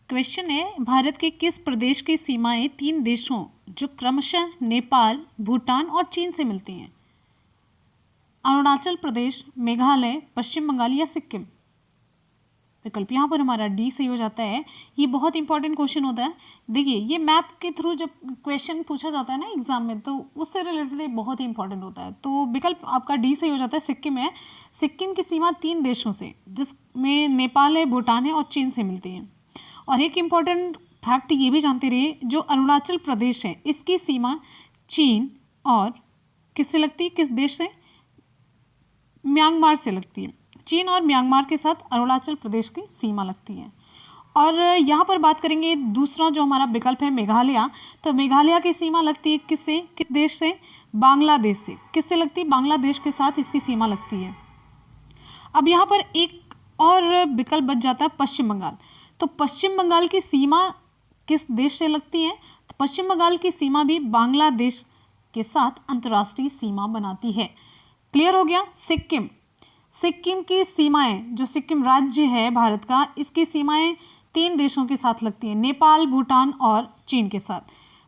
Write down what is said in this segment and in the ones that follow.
Question है, भारत के किस प्रदेश की सीमाएं तीन देशों जो क्रमशः नेपाल, भूटान और चीन से मिलती हैं? अरुणाचल प्रदेश, मेघालय, पश्चिम बंगाल या सिक्किम? विकल्प यहाँ पर हमारा डी सही हो जाता है। ये बहुत इंपॉर्टेंट क्वेश्चन होता है। देखिए, ये मैप के थ्रू जब क्वेश्चन पूछा जाता है ना एग्जाम में, तो उससे रिलेटेड बहुत ही इंपॉर्टेंट होता है। तो विकल्प आपका डी सही हो जाता है, सिक्किम है। सिक्किम की सीमा तीन देशों से, जिसमें नेपाल है, भूटान है और चीन से मिलती है। और एक इम्पॉर्टेंट फैक्ट ये भी जानते रहिए, जो अरुणाचल प्रदेश है इसकी सीमा चीन और किससे लगती है, किस देश से? म्यांमार से लगती है। चीन और म्यांमार के साथ अरुणाचल प्रदेश की सीमा लगती है। और यहाँ पर बात करेंगे दूसरा जो हमारा विकल्प है मेघालय, तो मेघालय की सीमा लगती है किससे, किस देश से? बांग्लादेश से। किससे लगती है? बांग्लादेश के साथ इसकी सीमा लगती है। अब यहाँ पर एक और विकल्प बच जाता है पश्चिम बंगाल। तो पश्चिम बंगाल की सीमा किस देश से लगती है? तो पश्चिम बंगाल की सीमा भी बांग्लादेश के साथ अंतर्राष्ट्रीय सीमा बनाती है। क्लियर हो गया? सिक्किम की सीमाएं, जो सिक्किम राज्य है भारत का, इसकी सीमाएं तीन देशों के साथ लगती हैं, नेपाल, भूटान और चीन के साथ।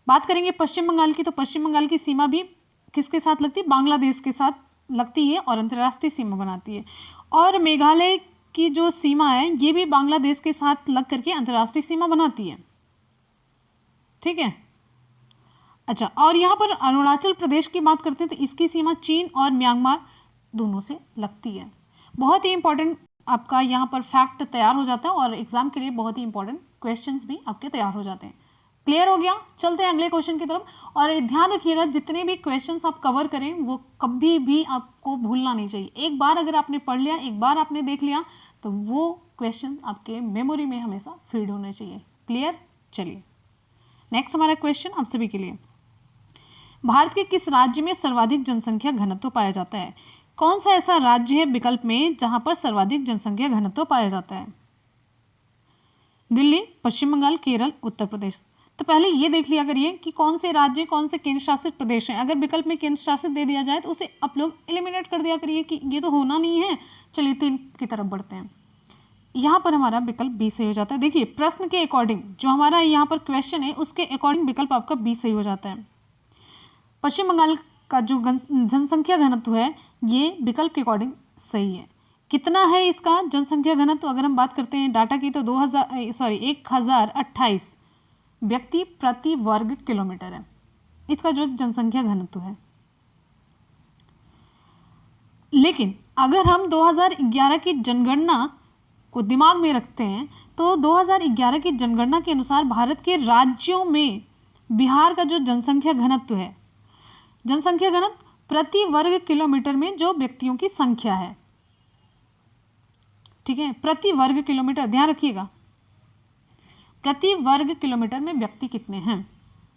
बात करेंगे पश्चिम बंगाल की, तो पश्चिम बंगाल की सीमा भी किसके साथ लगती है? बांग्लादेश के साथ लगती है और अंतर्राष्ट्रीय सीमा बनाती है। और मेघालय की जो सीमा है ये भी बांग्लादेश के साथ लग करके अंतर्राष्ट्रीय सीमा बनाती है। ठीक है, अच्छा। और यहाँ पर अरुणाचल प्रदेश की बात करते हैं तो इसकी सीमा चीन और म्यांमार दोनों से लगती है। बहुत ही इंपॉर्टेंट आपका यहाँ पर फैक्ट तैयार हो जाता है और एग्जाम के लिए बहुत ही इंपॉर्टेंट क्वेश्चंस भी आपके तैयार हो जाते हैं। क्लियर हो गया? चलते हैं अगले क्वेश्चन की तरफ। और ध्यान रखिएगा, जितने भी क्वेश्चंस आप कवर करें वो कभी भी आपको भूलना नहीं चाहिए। एक बार अगर आपने पढ़ लिया, एक बार आपने देख लिया, तो वो क्वेश्चन आपके मेमोरी में हमेशा फीड होने चाहिए। क्लियर? चलिए नेक्स्ट हमारा क्वेश्चन आप सभी के लिए, भारत के किस राज्य में सर्वाधिक जनसंख्या घनत्व पाया जाता है? कौन सा ऐसा राज्य है विकल्प में जहां पर सर्वाधिक जनसंख्या घनत्व पाया जाता है? दिल्ली, पश्चिम बंगाल, केरल, उत्तर प्रदेश। तो पहले ये देख लिया करिए कि कौन से राज्य, कौन से केंद्र शासित प्रदेश हैं। अगर विकल्प में केंद्र शासित दे दिया जाए तो उसे आप लोग एलिमिनेट कर दिया करिए कि ये तो होना नहीं है। चलिए तीन की तरफ बढ़ते हैं। यहाँ पर हमारा विकल्प बी सही हो जाता है। देखिए, प्रश्न के अकॉर्डिंग जो हमारा यहाँ पर क्वेश्चन है उसके अकॉर्डिंग विकल्प आपका बी सही हो जाता है। पश्चिम बंगाल का जो जनसंख्या घनत्व है ये विकल्प के अकॉर्डिंग सही है। कितना है इसका जनसंख्या घनत्व? अगर हम बात करते हैं डाटा की तो 1028 व्यक्ति प्रति वर्ग किलोमीटर है इसका जो जनसंख्या घनत्व है। लेकिन अगर हम 2011 की जनगणना को दिमाग में रखते हैं तो 2011 की जनगणना के अनुसार भारत के राज्यों में बिहार का जो जनसंख्या घनत्व है, जनसंख्या घनत्व प्रति वर्ग किलोमीटर में जो व्यक्तियों की संख्या है, ठीक है, प्रति वर्ग किलोमीटर, ध्यान रखिएगा, प्रति वर्ग किलोमीटर में व्यक्ति कितने हैं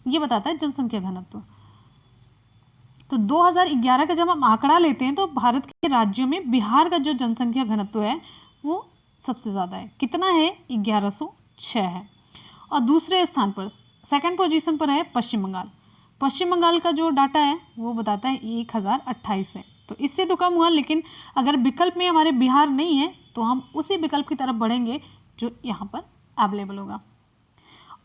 ये बताता है जनसंख्या घनत्व। तो 2011 का जब हम आंकड़ा लेते हैं तो भारत के राज्यों में बिहार का जो जनसंख्या घनत्व है वो सबसे ज़्यादा है। कितना है? 1106 है। और दूसरे स्थान पर, सेकंड पोजीशन पर है पश्चिम बंगाल। पश्चिम बंगाल का जो डाटा है वो बताता है 1028 है। तो इससे तो कम हुआ, लेकिन अगर विकल्प में हमारे बिहार नहीं है तो हम उसी विकल्प की तरफ बढ़ेंगे जो यहाँ पर अवेलेबल होगा।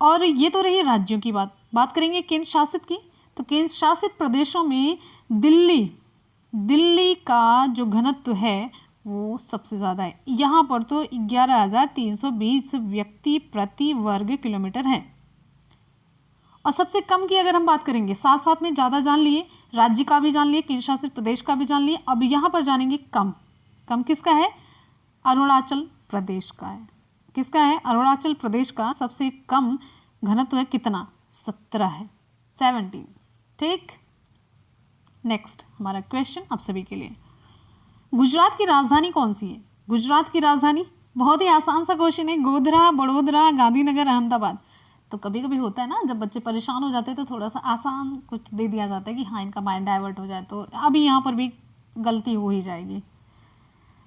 और ये तो रही राज्यों की बात करेंगे केंद्र शासित की। तो केंद्र शासित प्रदेशों में दिल्ली का जो घनत्व है वो सबसे ज़्यादा है। यहाँ पर तो 11,320 व्यक्ति प्रति वर्ग किलोमीटर है। और सबसे कम की अगर हम बात करेंगे, साथ साथ में ज़्यादा जान लिए, राज्य का भी जान लिए, केंद्र शासित प्रदेश का भी जान लिए, अब यहाँ पर जानेंगे कम किसका है? अरुणाचल प्रदेश का है। किसका है? अरुणाचल प्रदेश का सबसे कम घनत्व है कितना? 17 है, 17। ठीक, नेक्स्ट हमारा क्वेश्चन आप सभी के लिए, गुजरात की राजधानी कौन सी है? गुजरात की राजधानी बहुत ही आसान सा क्वेश्चन है, गोधरा, बड़ोदरा, गांधीनगर, अहमदाबाद। तो कभी कभी होता है ना, जब बच्चे परेशान हो जाते हैं तो थोड़ा सा आसान कुछ दे दिया जाता है कि हाँ इनका माइंड डाइवर्ट हो जाए, तो अभी यहाँ पर भी गलती हो ही जाएगी।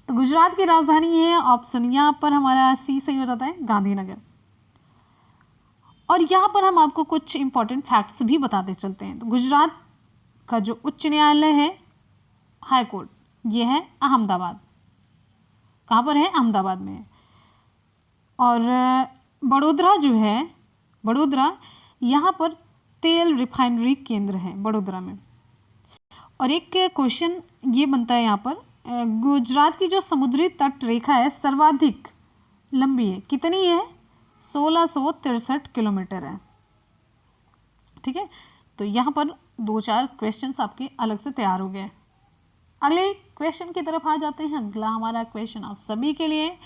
तो गुजरात की राजधानी है, ऑप्शन यहाँ पर हमारा सी सही हो जाता है, गांधीनगर। और यहाँ पर हम आपको कुछ इंपॉर्टेंट फैक्ट्स भी बताते चलते हैं। तो गुजरात का जो उच्च न्यायालय है, हाई कोर्ट, ये है अहमदाबाद। कहाँ पर है? अहमदाबाद में है। और बड़ोदरा जो है, बड़ोदरा यहाँ पर तेल रिफाइनरी केंद्र है बड़ोदरा में। और एक क्वेश्चन ये बनता है यहाँ पर, गुजरात की जो समुद्री तट रेखा है सर्वाधिक लंबी है, कितनी है? 1663 किलोमीटर है। ठीक है, तो यहाँ पर 2-4 क्वेश्चंस आपके अलग से तैयार हो गए। अगले क्वेश्चन की तरफ आ जाते हैं। अगला हमारा क्वेश्चन आप सभी के लिए,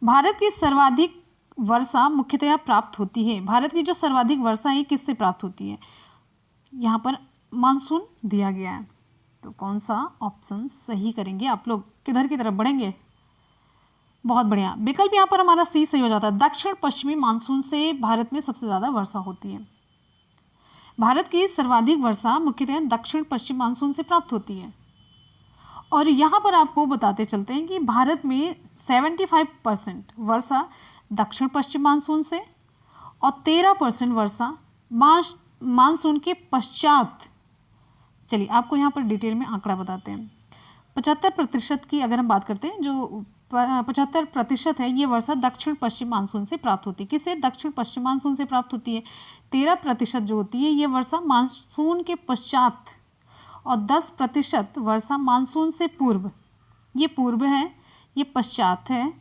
भारत की सर्वाधिक वर्षा मुख्यतः प्राप्त होती है, भारत की जो सर्वाधिक वर्षा है किससे प्राप्त होती है? यहाँ पर मानसून दिया गया है, तो कौन सा ऑप्शन सही करेंगे आप लोग? किधर की तरफ बढ़ेंगे? बहुत बढ़िया, विकल्प यहाँ पर हमारा सी सही हो जाता है। दक्षिण पश्चिमी मानसून से भारत में सबसे ज़्यादा वर्षा होती है। भारत की सर्वाधिक वर्षा मुख्यतः दक्षिण पश्चिम मानसून से प्राप्त होती है। और यहाँ पर आपको बताते चलते हैं कि भारत में 75% वर्षा दक्षिण पश्चिम मानसून से और 13% वर्षा मानसून के पश्चात। चलिए आपको यहाँ पर डिटेल में आंकड़ा बताते हैं। 75% की अगर हम बात करते हैं, जो 75% है ये वर्षा दक्षिण पश्चिम मानसून से प्राप्त होती है। किसे? दक्षिण पश्चिम मानसून से प्राप्त होती है। 13% जो होती है ये वर्षा मानसून के पश्चात, और 10% वर्षा मानसून से पूर्व। ये पूर्व है, ये पश्चात है,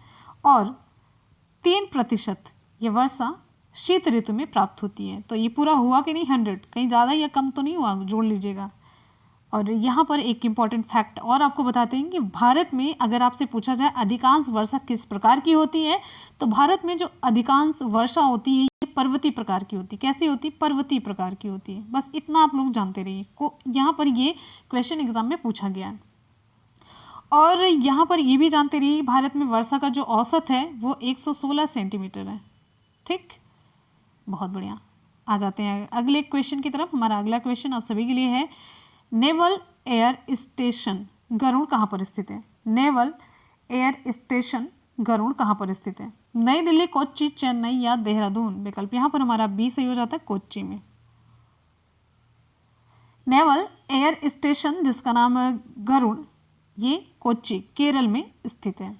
और 3% ये वर्षा शीत ऋतु में प्राप्त होती है। तो ये पूरा हुआ कि नहीं? 100, कहीं ज़्यादा या कम तो नहीं हुआ, जोड़ लीजिएगा। और यहाँ पर एक इम्पॉर्टेंट फैक्ट और आपको बताते हैं कि भारत में अगर आपसे पूछा जाए अधिकांश वर्षा किस प्रकार की होती है, तो भारत में जो अधिकांश वर्षा होती है ये पर्वतीय प्रकार की होती है। कैसी होती है? पर्वतीय प्रकार की होती है। बस इतना आप लोग जानते रहिए, को यहाँ पर ये क्वेश्चन एग्जाम में पूछा गया है। और यहाँ पर ये भी जानते रहिए भारत में वर्षा का जो औसत है वो 116 सेंटीमीटर है। ठीक, बहुत बढ़िया। आ जाते हैं अगले क्वेश्चन की तरफ। हमारा अगला क्वेश्चन आप सभी के लिए है, नेवल एयर स्टेशन गरुड़ कहाँ पर स्थित है? नेवल एयर स्टेशन गरुड़ कहाँ पर स्थित है? नई दिल्ली, कोच्चि, चेन्नई या देहरादून? विकल्प यहाँ पर हमारा बी सही हो जाता है, कोच्चि में। नेवल एयर स्टेशन जिसका नाम है गरुड़, ये कोच्चि केरल में स्थित है।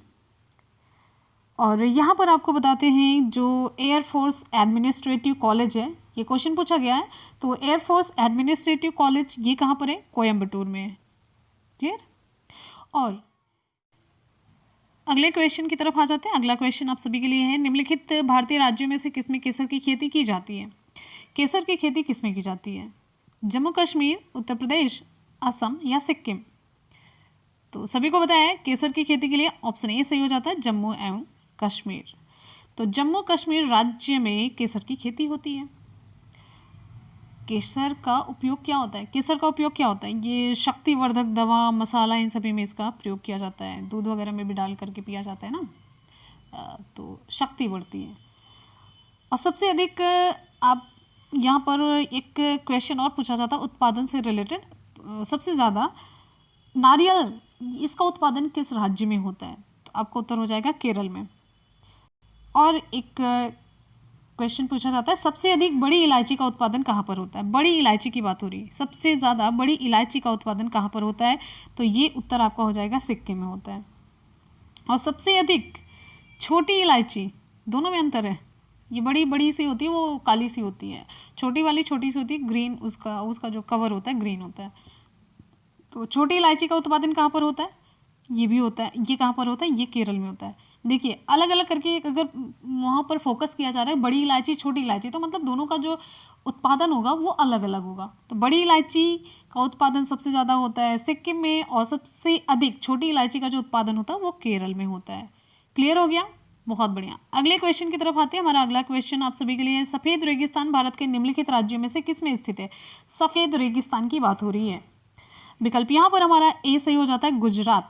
और यहाँ पर आपको बताते हैं जो एयरफोर्स एडमिनिस्ट्रेटिव कॉलेज है, ये क्वेश्चन पूछा गया है, तो एयरफोर्स एडमिनिस्ट्रेटिव कॉलेज ये कहाँ पर है? कोयम्बटूर में है। क्लियर? और अगले क्वेश्चन की तरफ आ जाते हैं। अगला क्वेश्चन आप सभी के लिए है, निम्नलिखित भारतीय राज्यों में से किसमें केसर की खेती की जाती है? केसर की खेती किसमें की जाती है? जम्मू कश्मीर, उत्तर प्रदेश, असम या सिक्किम? तो सभी को पता है केसर की खेती के लिए ऑप्शन ए सही हो जाता है, जम्मू एवं कश्मीर। तो जम्मू कश्मीर राज्य में केसर की खेती होती है। केसर का उपयोग क्या होता है? केसर का उपयोग क्या होता है? ये शक्तिवर्धक दवा, मसाला, इन सभी में इसका प्रयोग किया जाता है। दूध वगैरह में भी डाल करके पिया जाता है ना, तो शक्ति बढ़ती है। और सबसे अधिक आप यहाँ पर एक क्वेश्चन और पूछा जाता है उत्पादन से रिलेटेड, सबसे ज़्यादा नारियल इसका उत्पादन किस राज्य में होता है? तो आपको उत्तर हो जाएगा केरल में। और एक क्वेश्चन पूछा जाता है सबसे अधिक बड़ी इलायची का उत्पादन कहाँ पर होता है? बड़ी इलायची की बात हो रही है, सबसे ज़्यादा बड़ी इलायची का उत्पादन कहाँ पर होता है? तो ये उत्तर आपका हो जाएगा सिक्किम में होता है। और सबसे अधिक छोटी इलायची, दोनों में अंतर है, ये बड़ी बड़ी सी होती है, वो काली सी होती है, छोटी वाली छोटी सी होती है, ग्रीन, उसका जो कवर होता है ग्रीन होता है। तो छोटी इलायची का उत्पादन कहाँ पर होता है? ये भी होता है, ये कहाँ पर होता है? ये केरल में होता है। देखिए अलग अलग करके अगर वहाँ पर फोकस किया जा रहा है बड़ी इलायची छोटी इलायची, तो मतलब दोनों का जो उत्पादन होगा वो अलग अलग होगा। तो बड़ी इलायची का उत्पादन सबसे ज़्यादा होता है सिक्किम में, और सबसे अधिक छोटी इलायची का जो उत्पादन होता है वो केरल में होता है। क्लियर हो गया? बहुत बढ़िया। अगले क्वेश्चन की तरफ आते हैं। हमारा अगला क्वेश्चन आप सभी के लिए, सफ़ेद रेगिस्तान भारत के निम्नलिखित राज्यों में से किस में स्थित है? सफ़ेद रेगिस्तान की बात हो रही है। विकल्प यहाँ पर हमारा ए सही हो जाता है, गुजरात।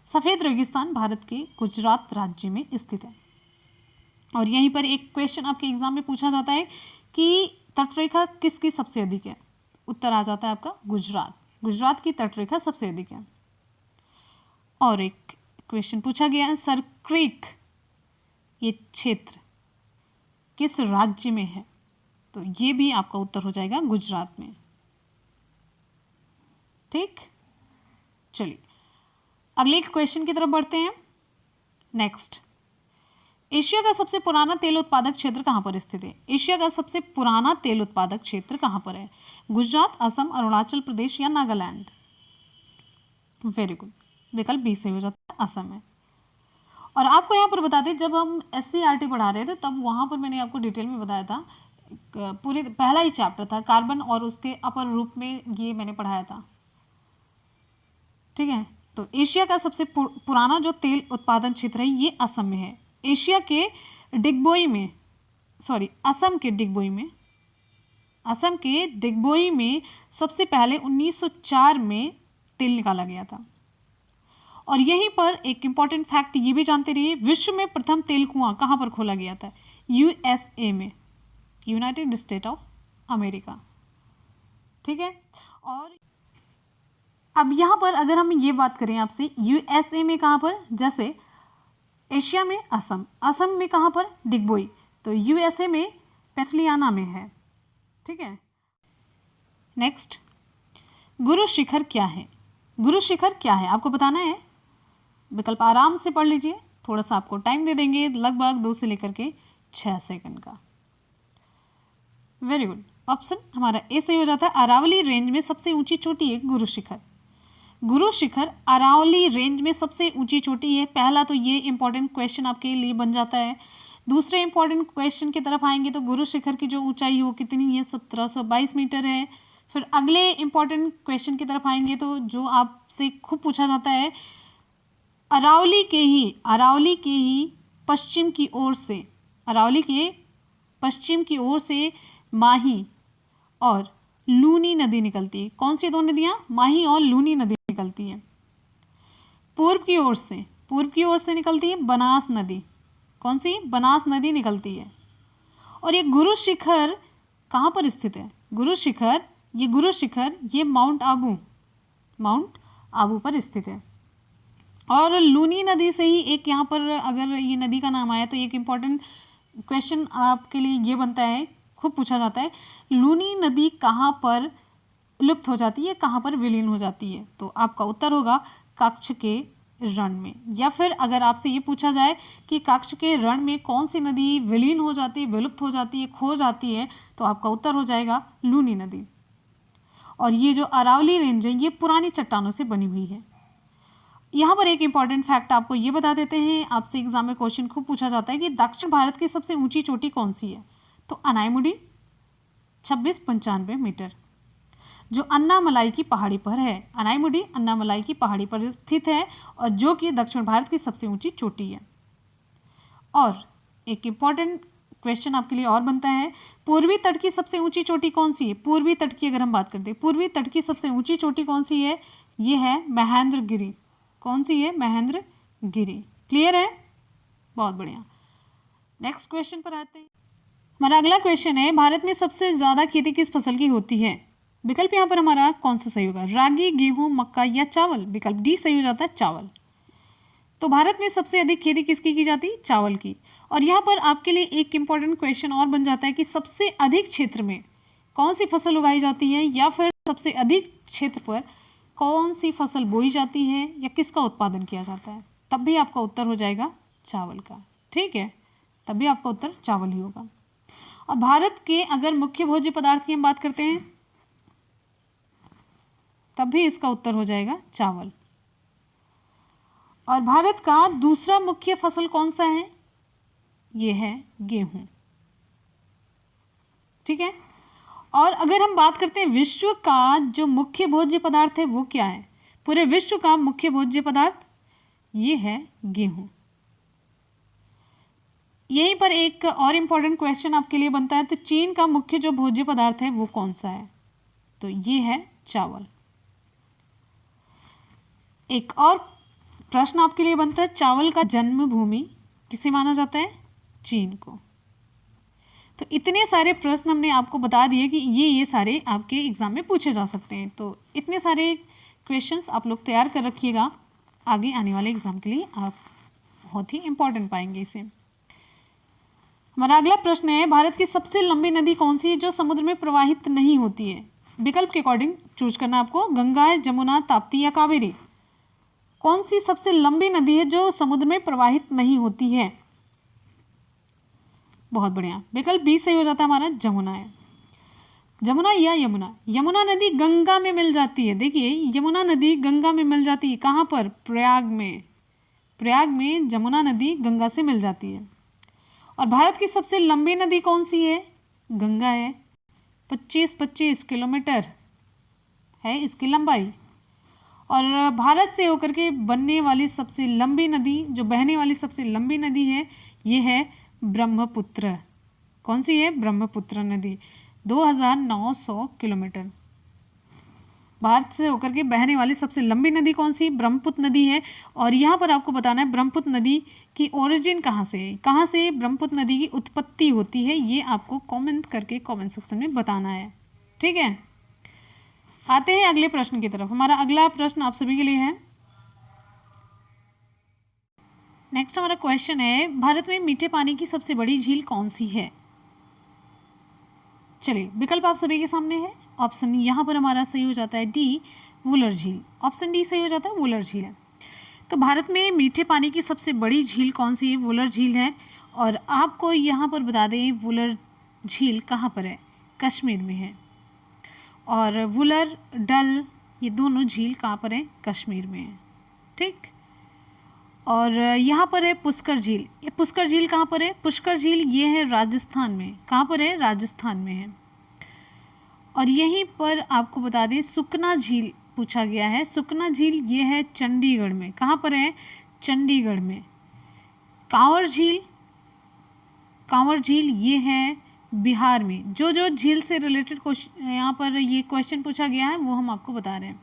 सफ़ेद रेगिस्तान भारत के गुजरात राज्य में स्थित है। और यहीं पर एक क्वेश्चन आपके एग्जाम में पूछा जाता है कि तटरेखा किसकी सबसे अधिक है? उत्तर आ जाता है आपका गुजरात। गुजरात की तटरेखा सबसे अधिक है। और एक क्वेश्चन पूछा गया है, सर क्रीक ये क्षेत्र किस राज्य में है? तो ये भी आपका उत्तर हो जाएगा गुजरात में। ठीक, चलिए अगले क्वेश्चन की तरफ बढ़ते हैं। नेक्स्ट, एशिया का सबसे पुराना तेल उत्पादक क्षेत्र कहाँ पर स्थित है? एशिया का सबसे पुराना तेल उत्पादक क्षेत्र कहाँ पर है? गुजरात, असम, अरुणाचल प्रदेश या नागालैंड? वेरी गुड, विकल्प बी सही हो जाता है, असम है। और आपको यहाँ पर बता दें, जब हम SCERT पढ़ा रहे थे तब वहाँ पर मैंने आपको डिटेल में बताया था, पूरे पहला ही चैप्टर था कार्बन और उसके अपर रूप में, ये मैंने पढ़ाया था। ठीक है, तो एशिया का सबसे पुराना जो तेल उत्पादन क्षेत्र है ये असम में है। एशिया के डिगबोई में, सॉरी असम के डिगबोई में सबसे पहले 1904 में तेल निकाला गया था। और यहीं पर एक इंपॉर्टेंट फैक्ट ये भी जानते रहिए, विश्व में प्रथम तेल कुआं कहाँ पर खोला गया था? USA में, यूनाइटेड स्टेट ऑफ अमेरिका। ठीक है, और अब यहाँ पर अगर हम ये बात करें आपसे, USA में कहाँ पर? जैसे एशिया में असम में कहाँ पर? डिगबोई। तो USA में पेंसिल्वेनिया में है। ठीक है, नेक्स्ट, गुरु शिखर क्या है? गुरु शिखर क्या है आपको बताना है। विकल्प आराम से पढ़ लीजिए, थोड़ा सा आपको टाइम दे देंगे, लगभग 2 से लेकर के 6 सेकंड का। वेरी गुड, ऑप्शन हमारा ए सही हो जाता है। अरावली रेंज में सबसे ऊंची चोटी है गुरु शिखर। गुरु शिखर अरावली रेंज में सबसे ऊंची चोटी है। पहला तो ये इंपॉर्टेंट क्वेश्चन आपके लिए बन जाता है। दूसरे इंपॉर्टेंट क्वेश्चन की तरफ आएंगे तो गुरु शिखर की जो ऊंचाई है वो कितनी है? 1722 मीटर है। फिर अगले इंपॉर्टेंट क्वेश्चन की तरफ आएंगे तो जो आपसे खूब पूछा जाता है, अरावली के ही पश्चिम की ओर से, अरावली के पश्चिम की ओर से माही और लूनी नदी निकलती है। कौन सी दो नदियाँ? माही और लूनी नदी निकलती है। पूर्व की ओर से निकलती है बनास नदी। कौन सी? बनास नदी निकलती है। और ये गुरु शिखर कहाँ पर स्थित है? गुरु शिखर ये माउंट आबू पर स्थित है। और लूनी नदी से ही एक यहाँ पर अगर ये नदी का नाम आया तो एक इम्पॉर्टेंट क्वेश्चन आपके लिए ये बनता है, खूब पूछा जाता है, लूनी नदी कहाँ पर लुप्त हो जाती है, कहाँ पर विलीन हो जाती है? तो आपका उत्तर होगा कच्छ के रण में। या फिर अगर आपसे ये पूछा जाए कि कच्छ के रण में कौन सी नदी विलीन हो जाती है, विलुप्त हो जाती है, खो जाती है, तो आपका उत्तर हो जाएगा लूनी नदी। और ये जो अरावली रेंज है ये पुरानी चट्टानों से बनी हुई है। यहाँ पर एक इंपॉर्टेंट फैक्ट आपको ये बता देते हैं, आपसे एग्जाम में क्वेश्चन खूब पूछा जाता है कि दक्षिण भारत की सबसे ऊंची चोटी कौन सी है? तो अनाईमुडी 2695 मीटर, जो अन्नामलाई की पहाड़ी पर है। अनाईमुडी अन्नामलाई की पहाड़ी पर स्थित है और जो कि दक्षिण भारत की सबसे ऊंची चोटी है। और एक इम्पॉर्टेंट क्वेश्चन आपके लिए और बनता है, पूर्वी तट की सबसे ऊंची चोटी कौन सी है? पूर्वी तट की अगर हम बात करते हैं, पूर्वी तट की सबसे ऊंची चोटी कौन सी है? ये है महेंद्रगिरी। कौन सी है? महेंद्रगिरी। क्लियर है? बहुत बढ़िया। नेक्स्ट क्वेश्चन पर आते हैं। हमारा अगला क्वेश्चन है, भारत में सबसे ज्यादा खेती किस फसल की होती है? विकल्प यहाँ पर हमारा कौन सा सही होगा? रागी, गेहूं, मक्का या चावल? विकल्प डी सही हो जाता है, चावल। तो भारत में सबसे अधिक खेती किसकी की जाती है? चावल की। और यहाँ पर आपके लिए एक इंपॉर्टेंट क्वेश्चन और बन जाता है कि सबसे अधिक क्षेत्र में कौन सी फसल उगाई जाती है, या फिर सबसे अधिक क्षेत्र पर कौन सी फसल बोई जाती है या किसका उत्पादन किया जाता है? तब भी आपका उत्तर हो जाएगा चावल का। ठीक है, तब भी आपका उत्तर चावल ही होगा। और भारत के अगर मुख्य भोज्य पदार्थ की हम बात करते हैं तब भी इसका उत्तर हो जाएगा चावल। और भारत का दूसरा मुख्य फसल कौन सा है? ये है गेहूं। ठीक है, और अगर हम बात करते हैं विश्व का जो मुख्य भोज्य पदार्थ है वो क्या है? पूरे विश्व का मुख्य भोज्य पदार्थ ये है गेहूं। यहीं पर एक और इम्पॉर्टेंट क्वेश्चन आपके लिए बनता है, तो चीन का मुख्य जो भोज्य पदार्थ है वो कौन सा है? तो ये है चावल। एक और प्रश्न आपके लिए बनता है, चावल का जन्मभूमि किसे माना जाता है? चीन को। तो इतने सारे प्रश्न हमने आपको बता दिए कि ये सारे आपके एग्जाम में पूछे जा सकते हैं। तो इतने सारे क्वेश्चंस आप लोग तैयार कर रखिएगा, आगे आने वाले एग्जाम के लिए आप बहुत ही इंपॉर्टेंट पाएंगे इसे। हमारा अगला प्रश्न है, भारत की सबसे लंबी नदी कौन सी है जो समुद्र में प्रवाहित नहीं होती है? विकल्प के अकॉर्डिंग चूज करना आपको, गंगा, जमुना, ताप्ती या कावेरी? कौन सी सबसे लंबी नदी है जो समुद्र में प्रवाहित नहीं होती है? बहुत बढ़िया, विकल्प बी सही हो जाता है हमारा, जमुना है। जमुना या यमुना, यमुना नदी गंगा में मिल जाती है। देखिए यमुना नदी गंगा में मिल जाती है, कहाँ पर? प्रयाग में। प्रयाग में यमुना नदी गंगा से मिल जाती है। और भारत की सबसे लंबी नदी कौन सी है? गंगा है। 25 किलोमीटर है इसकी लंबाई। और भारत से होकर के बनने वाली सबसे लंबी नदी, जो बहने वाली सबसे लंबी नदी है, ये है ब्रह्मपुत्र। कौन सी है? ब्रह्मपुत्र नदी, 2900 किलोमीटर। भारत से होकर के बहने वाली सबसे लंबी नदी कौन सी? ब्रह्मपुत्र नदी है। और यहाँ पर आपको बताना है ब्रह्मपुत्र नदी की ओरिजिन कहाँ से है, कहाँ से ब्रह्मपुत्र नदी की उत्पत्ति होती है, ये आपको कमेंट करके कमेंट सेक्शन में बताना है। ठीक है, आते हैं अगले प्रश्न की तरफ। हमारा अगला प्रश्न आप सभी के लिए है। नेक्स्ट हमारा क्वेश्चन है, भारत में मीठे पानी की सबसे बड़ी झील कौन सी है? चलिए विकल्प आप सभी के सामने है। ऑप्शन यहाँ पर हमारा सही हो जाता है डी, वुलर झील। ऑप्शन डी सही हो जाता है, वुलर झील है। तो भारत में मीठे पानी की सबसे बड़ी झील कौन सी है? वुलर झील है। और आपको यहाँ पर बता दें वुलर झील कहाँ पर है? कश्मीर में है। और वुलर, डल, ये दोनों झील कहाँ पर है? कश्मीर में है। ठीक। और यहाँ पर है पुष्कर झील। ये पुष्कर झील कहाँ पर है? पुष्कर झील ये है राजस्थान में। कहाँ पर है? राजस्थान में है। और यहीं पर आपको बता दें सुकना झील पूछा गया है। सुकना झील ये है चंडीगढ़ में। कहाँ पर है? चंडीगढ़ में। कांवर झील, कांवर झील ये है बिहार में। जो जो झील से रिलेटेड यहाँ पर ये क्वेश्चन पूछा गया है वो हम आपको बता रहे हैं।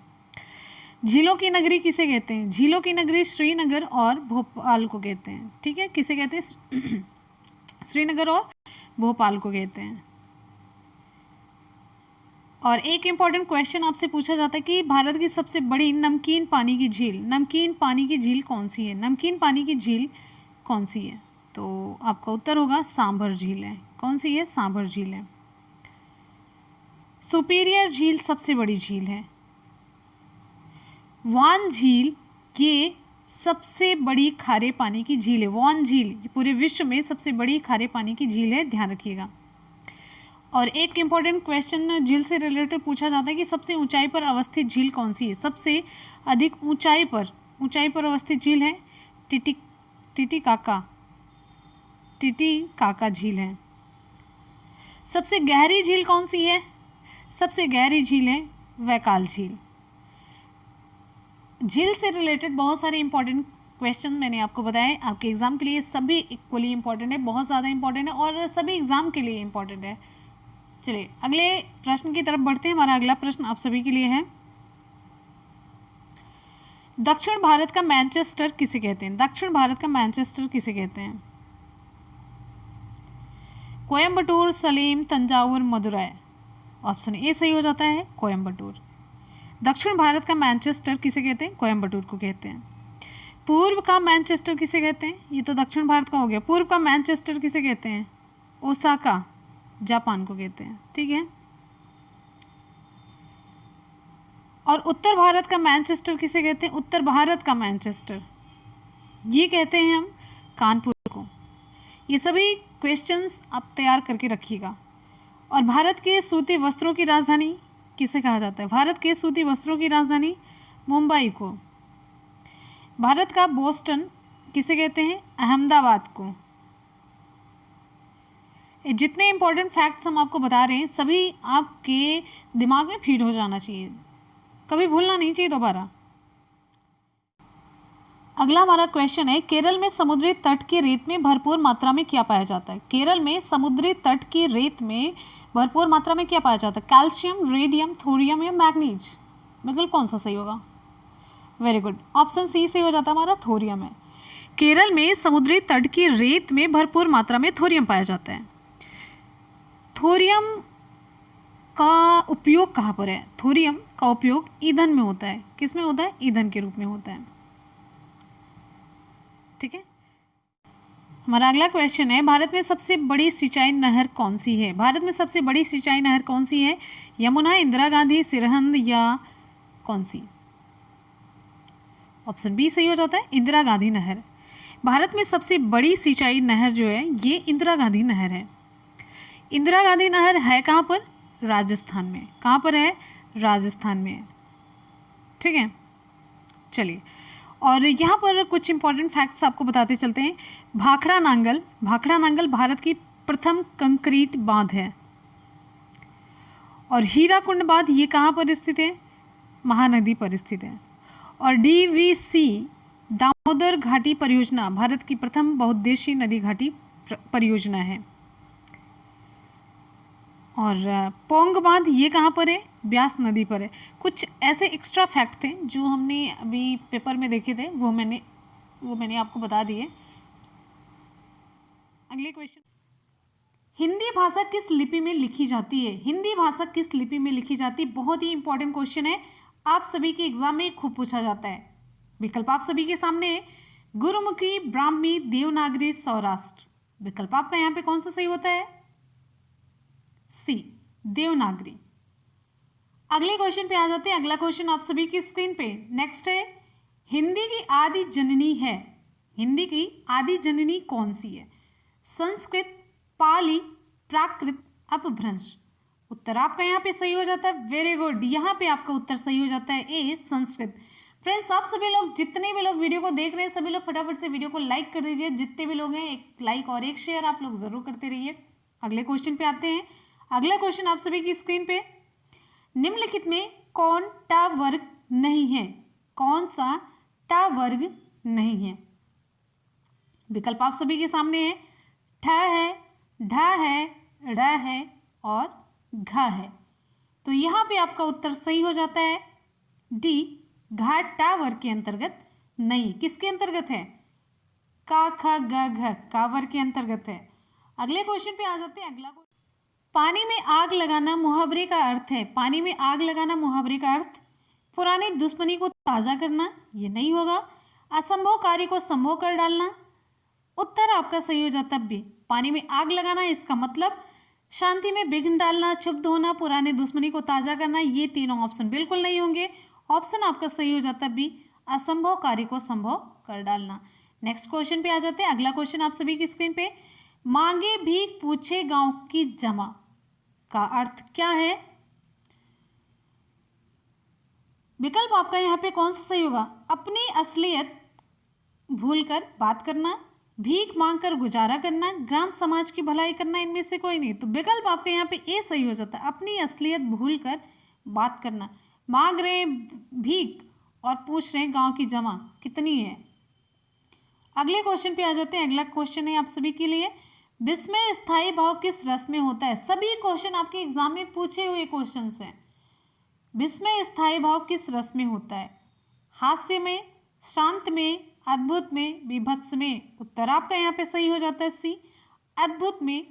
झीलों की नगरी किसे कहते हैं? झीलों की नगरी श्रीनगर और भोपाल को कहते हैं। ठीक है, किसे कहते हैं? श्रीनगर और भोपाल को कहते हैं। और एक इम्पॉर्टेंट क्वेश्चन आपसे पूछा जाता है कि भारत की सबसे बड़ी नमकीन पानी की झील, नमकीन पानी की झील कौन सी है? नमकीन पानी की झील कौन सी है? तो आपका उत्तर होगा सांभर झील है। कौन सी है? सांभर झील है। सुपीरियर झील सबसे बड़ी झील है। वान झील ये सबसे बड़ी खारे पानी की झील है। वान झील पूरे विश्व में सबसे बड़ी खारे पानी की झील है, ध्यान रखिएगा। और एक इम्पॉर्टेंट क्वेश्चन झील से रिलेटेड पूछा जाता है कि सबसे ऊंचाई पर अवस्थित झील कौन सी है? सबसे अधिक ऊंचाई पर अवस्थित झील है टिटिकाका झील है। सबसे गहरी झील कौन सी है? सबसे गहरी झील है वैकाल झील। झील से रिलेटेड बहुत सारे इंपॉर्टेंट क्वेश्चन मैंने आपको बताए, आपके एग्जाम के लिए सभी इक्वली इंपॉर्टेंट है, बहुत ज़्यादा इंपॉर्टेंट है और सभी एग्जाम के लिए इंपॉर्टेंट है। चलिए अगले प्रश्न की तरफ बढ़ते हैं। हमारा अगला प्रश्न आप सभी के लिए है, दक्षिण भारत का मैनचेस्टर किसे कहते हैं? दक्षिण भारत का मैनचेस्टर किसे कहते हैं? कोयम्बटूर, सलीम, तंजावुर, मदुरै। ऑप्शन ए सही हो जाता है, कोयम्बटूर। दक्षिण भारत का मैनचेस्टर किसे कहते हैं? कोयम्बटूर को कहते हैं। पूर्व का मैनचेस्टर किसे कहते हैं? ये तो दक्षिण भारत का हो गया। पूर्व का मैनचेस्टर किसे कहते हैं? ओसाका, जापान को कहते हैं। ठीक है। और उत्तर भारत का मैनचेस्टर किसे कहते हैं? उत्तर भारत का मैनचेस्टर ये कहते हैं हम कानपुर को। ये सभी क्वेश्चंस आप तैयार करके रखिएगा। और भारत के सूती वस्त्रों की राजधानी किसे कहा जाता है? भारत के सूती वस्त्रों की राजधानी मुंबई को। भारत का बोस्टन किसे कहते हैं? अहमदाबाद को। जितने इंपॉर्टेंट फैक्ट्स हम आपको बता रहे हैं सभी आपके दिमाग में फीड हो जाना चाहिए, कभी भूलना नहीं चाहिए दोबारा। अगला हमारा क्वेश्चन है, केरल में समुद्री तट की रेत में भरपूर मात्रा में क्या पाया जाता है? केरल में समुद्री तट की रेत में भरपूर मात्रा में क्या पाया जाता है? कैल्शियम, रेडियम, थोरियम या मैग्नीज? बिल्कुल कौन सा सही होगा? वेरी गुड, ऑप्शन सी से हो जाता है हमारा, थोरियम है। केरल में समुद्री तट की रेत में भरपूर मात्रा में थोरियम पाया जाता है। थोरियम का उपयोग कहाँ पर है? थोरियम का उपयोग ईंधन में होता है। किस में होता है? ईंधन के रूप में होता है। ठीक है। हमारा अगला क्वेश्चन है, भारत में सबसे बड़ी सिंचाई नहर कौन सी है? भारत में सबसे बड़ी सिंचाई नहर कौन सी है? यमुना, इंदिरा गांधी, सिरहंद या कौन सी? ऑप्शन बी सही हो जाता है, इंदिरा गांधी नहर। भारत में सबसे बड़ी सिंचाई नहर जो है ये इंदिरा गांधी नहर है। इंदिरा गांधी नहर है कहाँ पर? राजस्थान में। कहाँ पर है? राजस्थान में। ठीक है, चलिए, और यहाँ पर कुछ इंपॉर्टेंट फैक्ट्स आपको बताते चलते हैं। भाखड़ा नांगल भारत की प्रथम कंक्रीट बांध है। और हीराकुंड बांध ये कहाँ पर स्थित है? महानदी पर स्थित है। और DVC दामोदर घाटी परियोजना भारत की प्रथम बहुउद्देशीय नदी घाटी परियोजना है। और पोंग बांध ये कहाँ पर है? ब्यास नदी पर है। कुछ ऐसे एक्स्ट्रा फैक्ट थे जो हमने अभी पेपर में देखे थे, वो मैंने आपको बता दिए। अगले क्वेश्चन, हिंदी भाषा किस लिपि में लिखी जाती है? हिंदी भाषा किस लिपि में लिखी जाती है? बहुत ही इंपॉर्टेंट क्वेश्चन है, आप सभी के एग्जाम में खूब पूछा जाता है। विकल्प आप सभी के सामने है, गुरुमुखी, ब्राह्मी, देवनागरी, सौराष्ट्र। विकल्प आपका यहाँ पे कौन सा सही होता है? सी, देवनागरी। अगले क्वेश्चन पे आ जाते हैं। अगला क्वेश्चन आप सभी की स्क्रीन पे नेक्स्ट है, हिंदी की आदि जननी है। हिंदी की आदि जननी कौन सी है? संस्कृत, पाली, प्राकृत, अपभ्रंश। उत्तर आपका यहाँ पे सही हो जाता है, वेरी गुड, यहाँ पे आपका उत्तर सही हो जाता है ए, संस्कृत। फ्रेंड्स, आप सभी लोग, जितने भी लोग वीडियो को देख रहे हैं, सभी लोग फटाफट से वीडियो को लाइक कर दीजिए। जितने भी लोग हैं, एक लाइक और एक शेयर आप लोग जरूर करते रहिए। अगले क्वेश्चन पे आते हैं। अगला क्वेश्चन आप सभी की स्क्रीन पे, निम्नलिखित में कौन टा वर्ग नहीं है? कौन सा टा वर्ग नहीं है? विकल्प आप सभी के सामने है, ठ है, ढ है, ड़ है और घ है। तो यहाँ पे आपका उत्तर सही हो जाता है डी, घ टा वर्ग के अंतर्गत नहीं। किसके अंतर्गत है? का, ख, ग, घ, का वर्ग के अंतर्गत है। अगले क्वेश्चन पे आ जाते हैं। अगला, पानी में आग लगाना मुहावरे का अर्थ है। पानी में आग लगाना मुहावरे का अर्थ, पुरानी दुश्मनी को ताजा करना, ये नहीं होगा। असंभव कार्य को संभव कर डालना। उत्तर आपका सही हो जाता है बी, पानी में आग लगाना, इसका मतलब शांति में विघ्न डालना, क्षुब्ध होना, पुराने दुश्मनी को ताजा करना। ये तीनों ऑप्शन बिल्कुल नहीं होंगे। ऑप्शन आपका सही हो जाता है बी, असंभव कार्य को संभव कर डालना। नेक्स्ट क्वेश्चन पे आ जाते हैं। अगला क्वेश्चन आप सभी की स्क्रीन पे, मांगे भीख पूछे गांव की जमा का अर्थ क्या है? विकल्प आपका यहाँ पे कौन सा सही होगा? अपनी असलियत भूलकर बात करना, भीख मांगकर गुजारा करना, ग्राम समाज की भलाई करना, इनमें से कोई नहीं। तो विकल्प आपके यहाँ पे ए सही हो जाता है, अपनी असलियत भूलकर बात करना। मांग रहे भीख और पूछ रहे गांव की जमा कितनी है। अगले क्वेश्चन पे आ जाते हैं। अगला क्वेश्चन है आप सभी के लिए, विस्मय स्थायी भाव किस रस में होता है? सभी क्वेश्चन आपके एग्जाम में पूछे हुए क्वेश्चन हैं। विस्मय स्थायी भाव किस रस में होता है? हास्य में, शांत में, अद्भुत में, विभत्स में। उत्तर आपका यहाँ पे सही हो जाता है सी, अद्भुत में।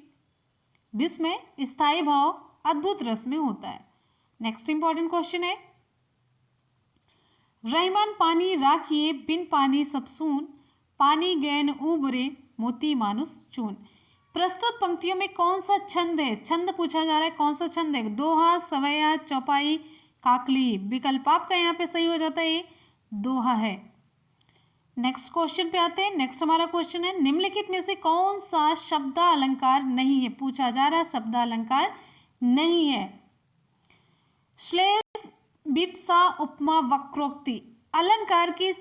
विस्मय स्थायी भाव अद्भुत रस में होता है। नेक्स्ट इंपॉर्टेंट क्वेश्चन है, रहमान पानी राखिए बिन पानी सब सून, पानी गैन उबरे मोती मानुस चून। प्रस्तुत पंक्तियों में कौन सा छंद है? छंद पूछा जा रहा है, कौन सा छंद है? दोहा, सवैया, चौपाई, काकली। विकल्प आपका यहाँ पे सही हो जाता है, दोहा है। नेक्स्ट क्वेश्चन पे आते हैं। नेक्स्ट हमारा क्वेश्चन है, निम्नलिखित में से कौन सा शब्दालंकार नहीं है? पूछा जा रहा है, शब्दालंकार नहीं है। श्लेष, विप्सा, उपमा, वक्रोक्ति। अलंकार की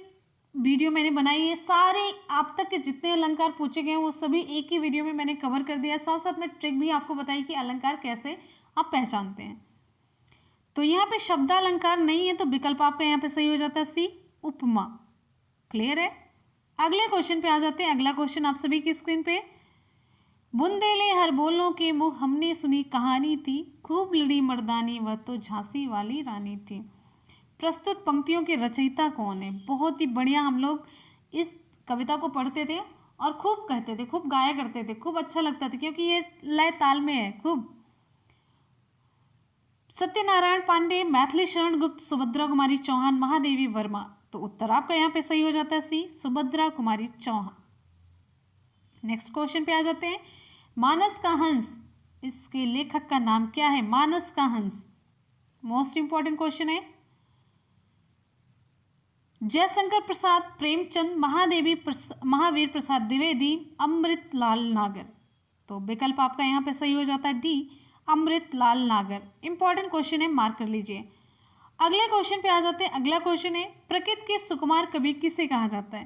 वीडियो मैंने बनाई है, सारे आप तक के जितने अलंकार पूछे गए हैं वो सभी एक ही वीडियो में मैंने कवर कर दिया है। साथ साथ में ट्रिक भी आपको बताई कि अलंकार कैसे आप पहचानते हैं। तो यहाँ पे शब्दालंकार नहीं है, तो विकल्प आपका यहाँ पे सही हो जाता है सी, उपमा। क्लियर है? अगले क्वेश्चन पे आ जाते हैं। अगला क्वेश्चन आप सभी की स्क्रीन पे, बुंदेले हर बोलों के मुँह हमने सुनी कहानी थी, खूब लड़ी मर्दानी वह तो झांसी वाली रानी थी। प्रस्तुत पंक्तियों के रचयिता कौन है? बहुत ही बढ़िया, हम लोग इस कविता को पढ़ते थे और खूब कहते थे, खूब गाया करते थे, खूब अच्छा लगता था क्योंकि ये लय ताल में है खूब। सत्यनारायण पांडे, मैथिली शरण गुप्त, सुभद्रा कुमारी चौहान, महादेवी वर्मा। तो उत्तर आपका यहाँ पे सही हो जाता है सी, सुभद्रा कुमारी चौहान। नेक्स्ट क्वेश्चन पे आ जाते हैं। मानस का हंस, इसके लेखक का नाम क्या है? मानस का हंस मोस्ट इंपॉर्टेंट क्वेश्चन है। जयशंकर प्रसाद, प्रेमचंद, महावीर प्रसाद द्विवेदी, अमृतलाल नागर। तो विकल्प आपका यहाँ पे सही हो जाता है डी, अमृतलाल नागर। इंपॉर्टेंट क्वेश्चन है, मार्क कर लीजिए। अगले क्वेश्चन पे आ जाते हैं। अगला क्वेश्चन है, प्रकृति के सुकुमार कवि किसे कहा जाता है?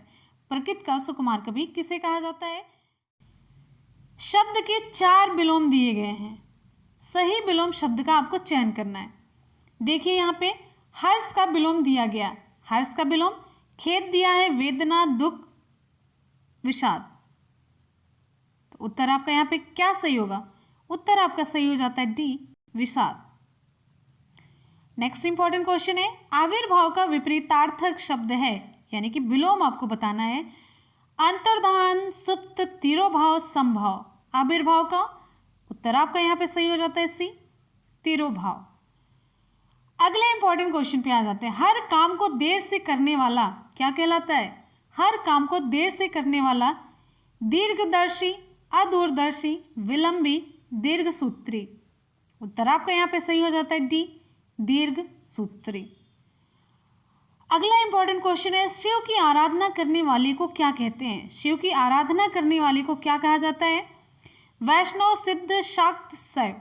प्रकृति का सुकुमार कवि किसे कहा जाता है? शब्द के 4 विलोम दिए गए हैं, सही विलोम शब्द का आपको चयन करना है। देखिए यहाँ पे हर्ष का विलोम दिया गया, हर्ष का विलोम। खेद दिया है वेदना, दुख, विषाद। तो उत्तर आपका यहाँ पे क्या सही होगा? उत्तर आपका सही हो जाता है डी, विषाद। नेक्स्ट इंपॉर्टेंट क्वेश्चन है, आविर्भाव का विपरीतार्थक शब्द है, यानी कि विलोम आपको बताना है। अंतर्धान, सुप्त, तिरोभाव, संभाव। आविर्भाव का उत्तर आपका यहाँ पे सही हो जाता है सी, तिरोभाव। अगले इंपॉर्टेंट क्वेश्चन पे आ जाते हैं। हर काम को देर से करने वाला क्या कहलाता है? हर काम को देर से करने वाला दीर्घदर्शी, अदूरदर्शी, विलंबी, दीर्घसूत्री। उत्तर आपका यहाँ पे सही हो जाता है डी, दीर्घसूत्री। अगला इंपॉर्टेंट क्वेश्चन है, शिव की आराधना करने वाले को क्या कहते हैं? शिव की आराधना करने वाले को क्या कहा जाता है? वैष्णव, सिद्ध, शाक्त, शैव।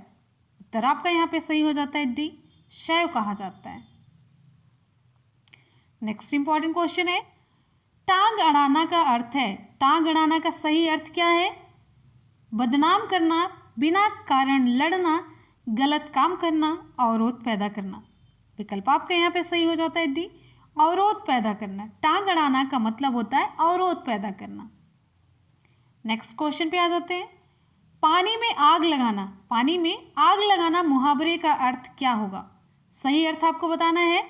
उत्तर आपका यहाँ पे सही हो जाता है डी, शैव कहा जाता है। नेक्स्ट इंपॉर्टेंट क्वेश्चन है, टांग अड़ाना का अर्थ है, टांग अड़ाना का सही अर्थ क्या है? बदनाम करना, बिना कारण लड़ना, गलत काम करना, अवरोध पैदा करना। विकल्प आपका यहाँ पे सही हो जाता है डी, अवरोध पैदा करना। टांग अड़ाना का मतलब होता है अवरोध पैदा करना। नेक्स्ट क्वेश्चन पे आ जाते हैं। पानी में आग लगाना, पानी में आग लगाना मुहावरे का अर्थ क्या होगा? सही अर्थ आपको बताना है।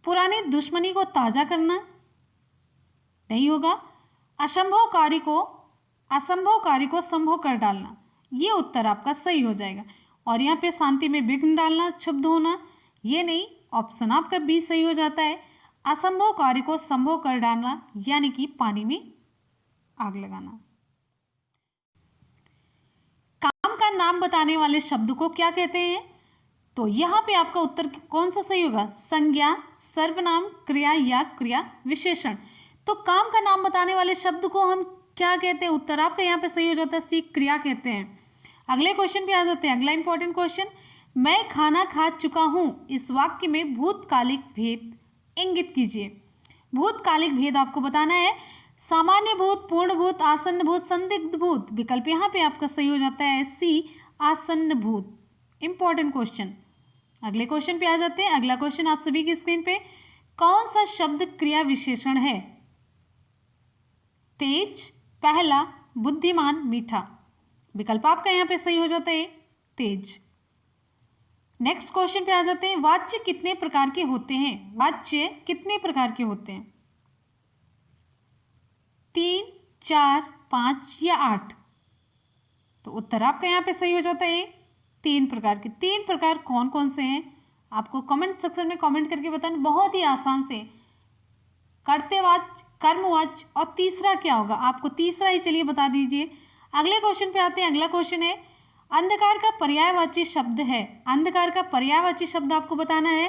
पुरानी दुश्मनी को ताजा करना नहीं होगा। असंभव कार्य को संभव कर डालना, ये उत्तर आपका सही हो जाएगा। और यहाँ पे शांति में विघ्न डालना, क्षुब्ध होना, ये नहीं। ऑप्शन आपका बी सही हो जाता है, असंभव कार्य को संभव कर डालना, यानी कि पानी में आग लगाना। काम का नाम बताने वाले शब्द को क्या कहते हैं? तो यहाँ पे आपका उत्तर कौन सा सही होगा? संज्ञा, सर्वनाम, क्रिया या क्रिया विशेषण। तो काम का नाम बताने वाले शब्द को हम क्या कहते हैं? उत्तर आपका यहाँ पे सही हो जाता है सी, क्रिया कहते हैं। अगले क्वेश्चन पे आ जाते हैं। अगला इंपॉर्टेंट क्वेश्चन, मैं खाना खा चुका हूं, इस वाक्य में भूतकालिक भेद इंगित कीजिए। भूतकालिक भेद आपको बताना है। सामान्य भूत, पूर्ण भूत, आसन्न भूत, संदिग्ध भूत। विकल्प यहाँ पे आपका सही हो जाता है सी, आसन्न भूत। Important question. अगले क्वेश्चन पे आ जाते हैं। अगला क्वेश्चन आप सभी की स्क्रीन पे, कौन सा शब्द क्रिया विशेषण है? तेज, पहला, बुद्धिमान, मीठा। विकल्प आपका यहाँ पे सही हो जाता है तेज। नेक्स्ट क्वेश्चन पे आ जाते हैं। वाच्य कितने प्रकार के होते हैं? वाच्य कितने प्रकार के होते हैं? 3, 4, 5 या 8। तो उत्तर आपका यहाँ पे सही हो जाता है 3 प्रकार के। 3 प्रकार कौन कौन से हैं आपको कमेंट सेक्शन में कमेंट करके बताना, बहुत ही आसान से। कर्तवाच्य, कर्मवाच्य और तीसरा क्या होगा? आपको तीसरा ही चलिए बता दीजिए। अगले क्वेश्चन पे आते हैं। अगला क्वेश्चन है, अंधकार का पर्यायवाची शब्द है। अंधकार का पर्यायवाची शब्द आपको बताना है।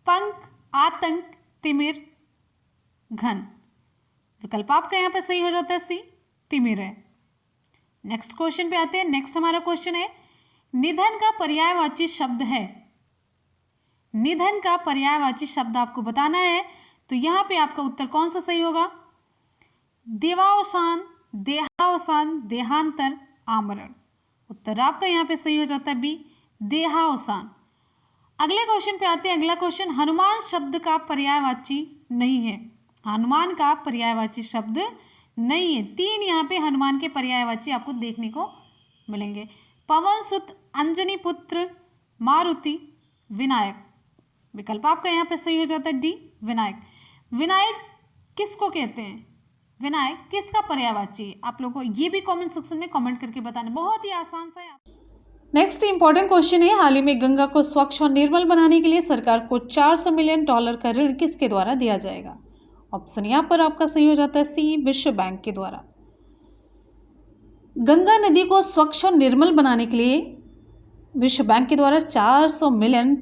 पंख, आतंक, तिमिर, घन। विकल्प आपका यहाँ पे सही हो जाता है सी, तिमिर है। नेक्स्ट क्वेश्चन पे आते हैं। नेक्स्ट हमारा क्वेश्चन है, निधन का पर्यायवाची शब्द है। निधन का पर्यायवाची शब्द आपको बताना है। तो यहाँ पे आपका उत्तर कौन सा सही होगा? देवावसान, देहावसान, देहांतर, आमरण। उत्तर आपका यहाँ पे सही हो जाता है बी, देहावसान। अगले क्वेश्चन पे आते हैं। अगला क्वेश्चन, हनुमान शब्द का पर्यायवाची नहीं है। हनुमान का पर्यायवाची शब्द नहीं है। 3 यहाँ पे हनुमान के पर्यायवाची आपको देखने को मिलेंगे। पवन सुत, अंजनी पुत्र, मारुति, विनायक। विकल्प आपका यहाँ पे सही हो जाता है डी, विनायक। विनायक किसको कहते हैं? विनायक किसका पर्यायवाची है? आप लोगों को ये भी कमेंट सेक्शन में कमेंट करके बताना, बहुत ही आसान सा है। नेक्स्ट इंपॉर्टेंट क्वेश्चन है, हाल ही में गंगा को स्वच्छ और निर्मल बनाने के लिए सरकार को $400 मिलियन का ऋण किसके द्वारा दिया जाएगा? ऑप्शन यहाँ पर आपका सही हो जाता है सी, विश्व बैंक के द्वारा। गंगा नदी को स्वच्छ और निर्मल बनाने के लिए विश्व बैंक के द्वारा $400 मिलियन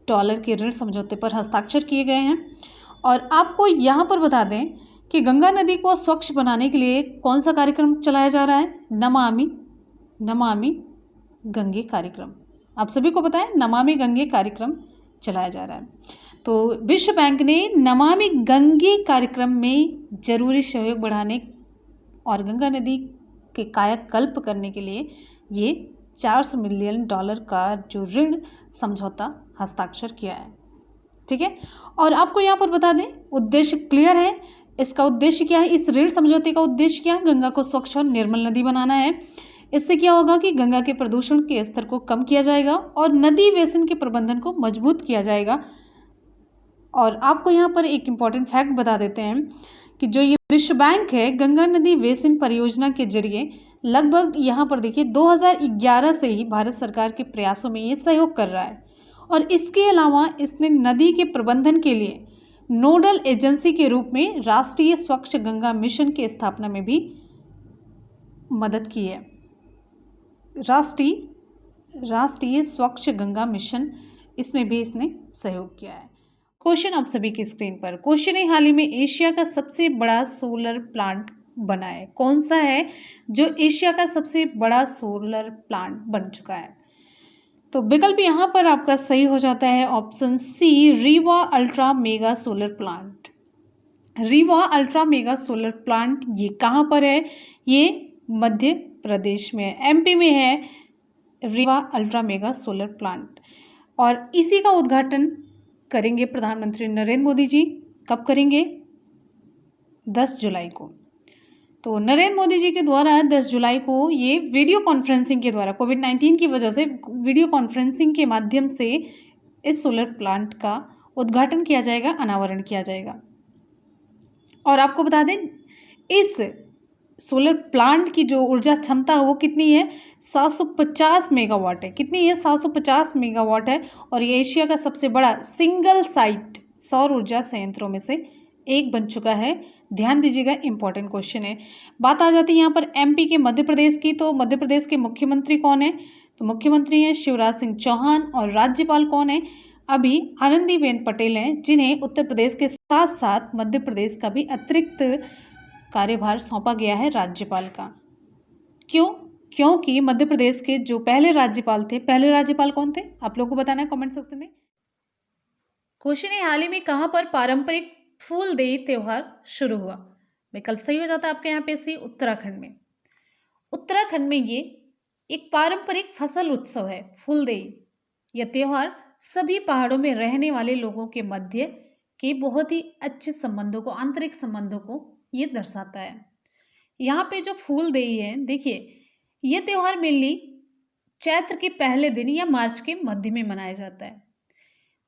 के ऋण समझौते पर हस्ताक्षर किए गए हैं। और आपको यहाँ पर बता दें कि गंगा नदी को स्वच्छ बनाने के लिए कौन सा कार्यक्रम चलाया जा रहा है? नमामि गंगे कार्यक्रम। आप सभी को पता है नमामि गंगे कार्यक्रम चलाया जा रहा है। तो विश्व बैंक ने नमामि गंगे कार्यक्रम में जरूरी सहयोग बढ़ाने और गंगा नदी के कायाकल्प करने के लिए ये $400 मिलियन का जो ऋण समझौता हस्ताक्षर किया है। ठीक है, और आपको यहाँ पर बता दें उद्देश्य क्लियर है। इसका उद्देश्य क्या है? इस ऋण समझौते का उद्देश्य क्या है? गंगा को स्वच्छ और निर्मल नदी बनाना है। इससे क्या होगा कि गंगा के प्रदूषण के स्तर को कम किया जाएगा और नदी बेसिन के प्रबंधन को मजबूत किया जाएगा। और आपको यहाँ पर एक इम्पॉर्टेंट फैक्ट बता देते हैं कि जो ये विश्व बैंक है गंगा नदी बेसिन परियोजना के जरिए लगभग यहाँ पर देखिए 2011 से ही भारत सरकार के प्रयासों में ये सहयोग कर रहा है। और इसके अलावा इसने नदी के प्रबंधन के लिए नोडल एजेंसी के रूप में राष्ट्रीय स्वच्छ गंगा मिशन की स्थापना में भी मदद की है। राष्ट्रीय स्वच्छ गंगा मिशन, इसमें भी इसने सहयोग किया है। क्वेश्चन आप सभी की स्क्रीन पर। क्वेश्चन है, हाल ही में एशिया का सबसे बड़ा सोलर प्लांट बना है। कौन सा है जो एशिया का सबसे बड़ा सोलर प्लांट बन चुका है? तो विकल्प यहाँ पर आपका सही हो जाता है option C, Rewa ultra mega solar plant. Rewa ultra mega solar plant ये कहाँ पर है? ये मध्य प्रदेश में है, एमपी में है Rewa ultra mega solar plant. और इसी का उद्घाटन करेंगे प्रधानमंत्री नरेंद्र मोदी जी। कब करेंगे? 10 जुलाई को। तो नरेंद्र मोदी जी के द्वारा 10 जुलाई को ये वीडियो कॉन्फ्रेंसिंग के द्वारा, कोविड-19 की वजह से वीडियो कॉन्फ्रेंसिंग के माध्यम से इस सोलर प्लांट का उद्घाटन किया जाएगा, अनावरण किया जाएगा। और आपको बता दें इस सोलर प्लांट की जो ऊर्जा क्षमता है वो कितनी है? 750 मेगावाट है। कितनी है? 750 मेगावाट है। और ये एशिया का सबसे बड़ा सिंगल साइट सौर ऊर्जा संयंत्रों में से एक बन चुका है। ध्यान दीजिएगा, इंपॉर्टेंट क्वेश्चन है। बात आ जाती है यहाँ पर एमपी के, मध्य प्रदेश की। तो मध्य प्रदेश के मुख्यमंत्री कौन है? तो मुख्यमंत्री हैं शिवराज सिंह चौहान। और राज्यपाल कौन है? अभी आनंदीबेन पटेल हैं, जिन्हें उत्तर प्रदेश के साथ साथ मध्य प्रदेश का भी अतिरिक्त कार्यभार सौंपा गया है राज्यपाल का। क्यों? क्योंकि मध्य प्रदेश के जो पहले राज्यपाल कौन थे? आप लोगों को बताना है कमेंट सेक्शन में। क्वेश्चन है, हाल ही में कहाँ पर पारंपरिक फूलदेई त्योहार शुरू हुआ? विकल्प सही हो जाता है आपके यहाँ पे सी, उत्तराखंड में। उत्तराखंड में ये एक पारंपरिक फसल उत्सव है फूलदेई। यह त्योहार सभी पहाड़ों में रहने वाले लोगों के मध्य के बहुत ही अच्छे संबंधों को, आंतरिक संबंधों को ये दर्शाता है। यहाँ पे जो फूलदेई है, देखिए ये त्योहार मेनली चैत्र के पहले दिन या मार्च के मध्य में मनाया जाता है।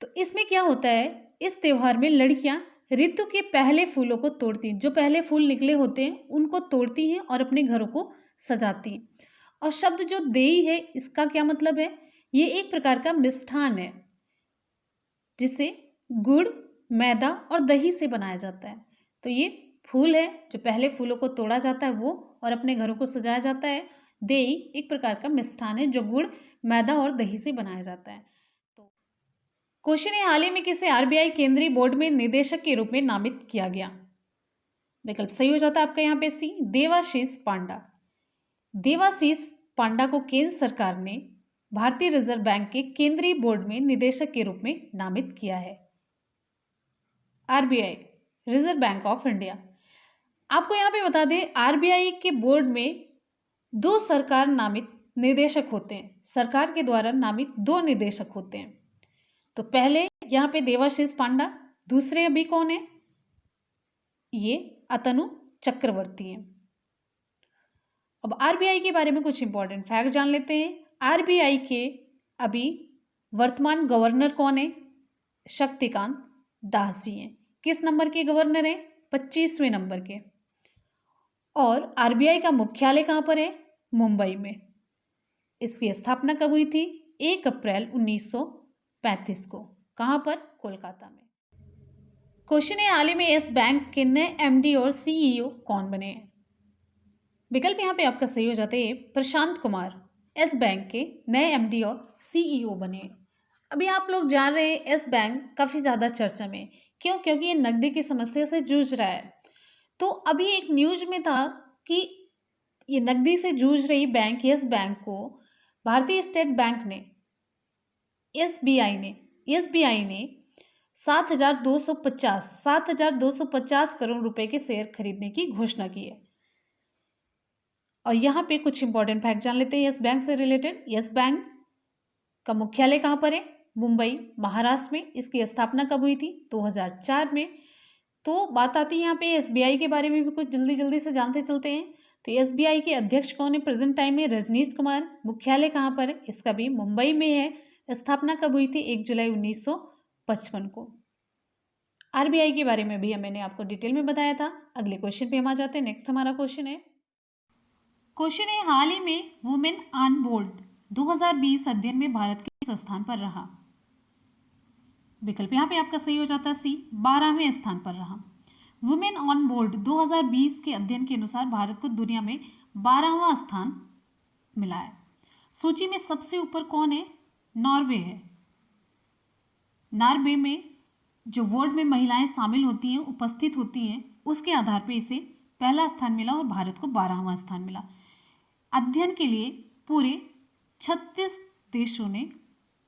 तो इसमें क्या होता है, इस त्योहार में लड़कियां ऋतु के पहले फूलों को तोड़ती हैं। जो पहले फूल निकले होते हैं उनको तोड़ती हैं और अपने घरों को सजाती हैं। और शब्द जो देई है, इसका क्या मतलब है? ये एक प्रकार का मिष्ठान है जिसे गुड़, मैदा और दही से बनाया जाता है। तो ये फूल है जो पहले फूलों को तोड़ा जाता है वो, और अपने घरों को सजाया जाता है। देई एक प्रकार का मिष्ठान है जो गुड़, मैदा और दही से बनाया जाता है। तो क्वेश्चन है, हाल ही में किसे आरबीआई केंद्रीय बोर्ड में निदेशक के रूप में नामित किया गया? विकल्प सही हो जाता है आपका यहाँ पे सी, देवाशीष पांडा। देवाशीष पांडा को केंद्र सरकार ने भारतीय रिजर्व बैंक के केंद्रीय बोर्ड में निदेशक के रूप में नामित किया है। RBI, reserve bank of India. आपको यहाँ पे बता दें आरबीआई के बोर्ड में 2 सरकार नामित निदेशक होते हैं। सरकार के द्वारा नामित 2 निदेशक होते हैं। तो पहले यहाँ पे देवाशीष पांडा, दूसरे अभी कौन है? ये अतनु चक्रवर्ती हैं। अब आरबीआई के बारे में कुछ इंपॉर्टेंट फैक्ट जान लेते हैं। आरबीआई के अभी वर्तमान गवर्नर कौन है? शक्तिकांत दास जी हैं। किस नंबर के गवर्नर हैं? 25वें नंबर के। और आरबीआई का मुख्यालय कहाँ पर है? मुंबई में। इसकी स्थापना कब हुई थी? 1 अप्रैल 1935 को। कहाँ पर? कोलकाता में। क्वेश्चन है, हाल ही में यस बैंक के नए एमडी और सीईओ कौन बने हैं? विकल्प यहाँ पे आपका सही हो जाता है प्रशांत कुमार। यस बैंक के नए एमडी और सीईओ बने। अभी आप लोग जान रहे हैं यस बैंक काफ़ी ज़्यादा चर्चा में। क्यों? क्योंकि ये नकदी की समस्या से जूझ रहा है। तो अभी एक न्यूज़ में था कि ये नकदी से जूझ रही बैंक यस बैंक को भारतीय स्टेट बैंक ने एसबीआई ने 7,250 करोड़ रुपए के शेयर खरीदने की घोषणा की है। और यहाँ पे कुछ इंपॉर्टेंट फैक्ट जान लेते हैं यस बैंक से रिलेटेड। यस बैंक का मुख्यालय कहाँ पर है? मुंबई, महाराष्ट्र में। इसकी स्थापना कब हुई थी? 2004 में। तो बात आती है यहाँ पे एसबीआई के बारे में भी कुछ जल्दी से जानते चलते हैं। तो एसबीआई के अध्यक्ष कौन है प्रेजेंट टाइम में? रजनीश कुमार। मुख्यालय कहाँ पर है? इसका भी मुंबई में है। स्थापना कब हुई थी? 1 जुलाई 1955 को। आरबीआई के बारे में भी मैंने आपको डिटेल में बताया था। अगले क्वेश्चन पे हम आ जाते हैं। नेक्स्ट हमारा क्वेश्चन है हाल ही में वुमेन ऑन बोर्ड 2020 अध्ययन में भारत किस स्थान पर रहा? विकल्प यहाँ पे आपका सही हो जाता है सी, 12वें स्थान पर रहा। वुमेन ऑन बोर्ड 2020 के अध्ययन के अनुसार भारत को दुनिया में 12वां स्थान मिला है। सूची में सबसे ऊपर कौन है? नॉर्वे है। नॉर्वे में जो वर्ल्ड में महिलाएं शामिल होती हैं, उपस्थित होती हैं, उसके आधार पर इसे पहला स्थान मिला और भारत को 12वां स्थान मिला। अध्ययन के लिए पूरे 36 देशों ने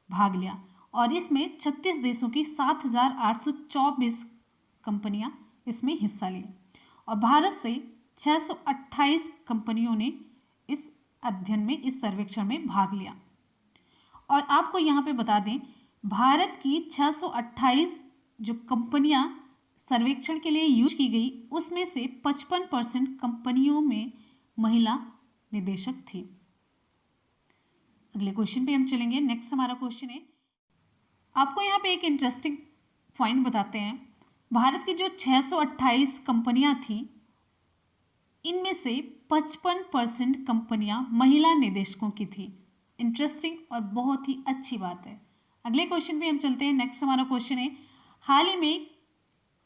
भाग लिया और इसमें 36 देशों की 7,824 कंपनियां इसमें हिस्सा ली और भारत से 628 कंपनियों ने इस अध्ययन में, इस सर्वेक्षण में भाग लिया। और आपको यहाँ पे बता दें, भारत की 628 जो कंपनियां सर्वेक्षण के लिए यूज की गई, उसमें से 55% कंपनियों में महिला निदेशक थी। अगले क्वेश्चन पे हम चलेंगे। नेक्स्ट हमारा क्वेश्चन है, आपको यहाँ पे एक इंटरेस्टिंग पॉइंट बताते हैं। भारत की जो 628 कंपनियां थी, इनमें से 55% कंपनियां महिला निदेशकों की थी। इंटरेस्टिंग और बहुत ही अच्छी बात है। अगले क्वेश्चन पे हम चलते हैं। नेक्स्ट हमारा क्वेश्चन है, हाल ही में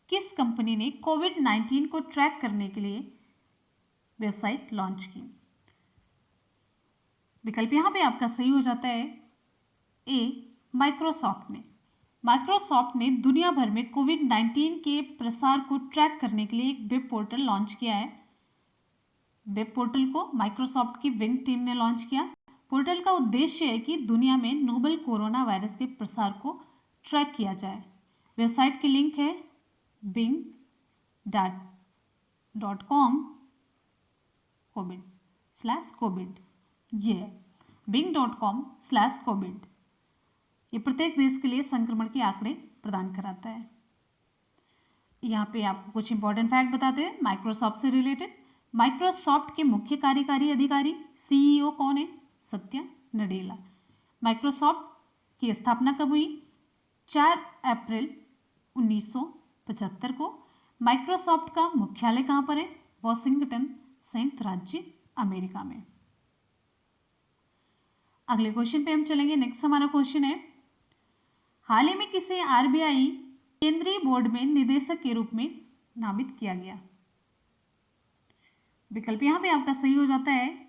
किस कंपनी ने कोविड-19 को ट्रैक करने के लिए वेबसाइट लॉन्च की? विकल्प यहाँ पे आपका सही हो जाता है ए, माइक्रोसॉफ्ट ने दुनिया भर में कोविड-19 के प्रसार को ट्रैक करने के लिए एक वेब पोर्टल लॉन्च किया है। वेब पोर्टल को माइक्रोसॉफ्ट की विंग टीम ने लॉन्च किया। पोर्टल का उद्देश्य है कि दुनिया में नोवेल कोरोना वायरस के प्रसार को ट्रैक किया जाए। वेबसाइट की लिंक है bing.com/covid। ये है bing.com/covid। ये प्रत्येक देश के लिए संक्रमण के आंकड़े प्रदान कराता है। यहाँ पे आपको कुछ इंपॉर्टेंट फैक्ट बताते हैं माइक्रोसॉफ्ट से रिलेटेड। माइक्रोसॉफ्ट के मुख्य कार्यकारी अधिकारी सीईओ कौन है? सत्या नडेला। माइक्रोसॉफ्ट की स्थापना कब हुई? 4 अप्रैल 1975 को। माइक्रोसॉफ्ट का मुख्यालय कहाँ पर है? वॉशिंगटन, संयुक्त राज्य अमेरिका में। अगले क्वेश्चन पे हम चलेंगे। नेक्स्ट हमारा क्वेश्चन है, हाल ही में किसे आरबीआई केंद्रीय बोर्ड में निदेशक के रूप में नामित किया गया? विकल्प यहाँ पे आपका सही हो जाता है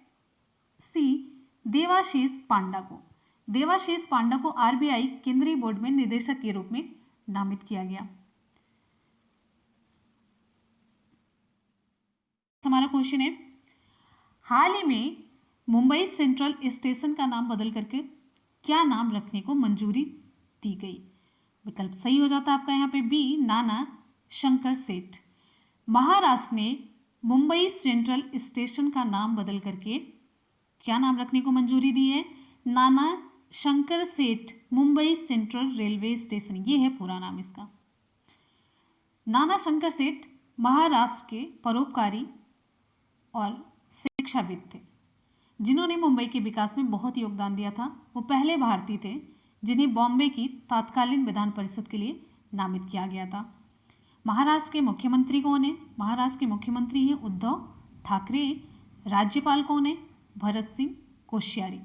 सी, देवाशीष पांडा को। देवाशीष पांडा को आरबीआई केंद्रीय बोर्ड में निदेशक के रूप में नामित किया गया। हमारा क्वेश्चन है, हाल ही में मुंबई सेंट्रल स्टेशन का नाम बदल करके क्या नाम रखने को मंजूरी दी गई? विकल्प सही हो जाता है आपका यहाँ पे बी, नाना शंकर सेठ। महाराष्ट्र ने मुंबई सेंट्रल स्टेशन का नाम बदल करके क्या नाम रखने को मंजूरी दी है? नाना शंकर सेठ मुंबई सेंट्रल रेलवे स्टेशन, ये है पूरा नाम इसका। नाना शंकर सेठ महाराष्ट्र के परोपकारी और शिक्षाविद थे, जिन्होंने मुंबई के विकास में बहुत योगदान दिया था। वो पहले भारतीय थे जिन्हें बॉम्बे की तत्कालीन विधान परिषद के लिए नामित किया गया था। महाराष्ट्र के मुख्यमंत्री कौन है? महाराष्ट्र के मुख्यमंत्री हैं उद्धव ठाकरे। राज्यपाल कौन है? भरत सिंह कोश्यारी।